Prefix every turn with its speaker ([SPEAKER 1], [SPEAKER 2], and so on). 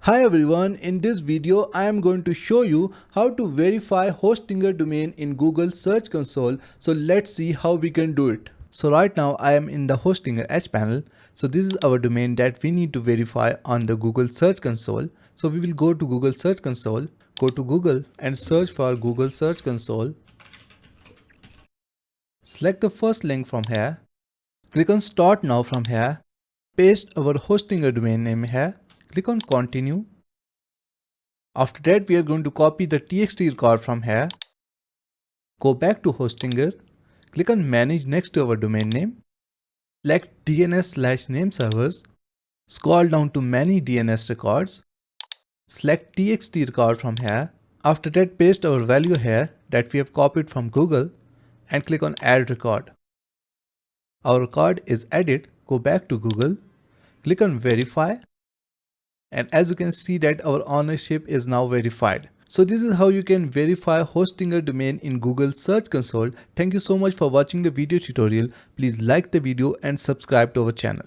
[SPEAKER 1] Hi everyone, in this video I am going to show you how to verify Hostinger domain in Google Search Console. So let's see how we can do it. So right now I am in the Hostinger Hpanel. So this is our domain that we need to verify on the Google Search Console. So we will go to Google Search Console, go to Google and search for Google Search Console. Select the first link from here. Click on Start Now from here. Paste our Hostinger domain name here. Click on Continue. After that, we are going to copy the txt record from here. Go back to Hostinger. Click on Manage next to our domain name. Select DNS/name servers. Scroll down to Manage DNS records. Select txt record from here. After that, paste our value here that we have copied from Google and click on Add Record. Our record is added. Go back to Google. Click on Verify. And as you can see that our ownership is now verified. So this is how you can verify Hostinger domain in Google Search Console. Thank you so much for watching the video tutorial. Please like the video and subscribe to our channel.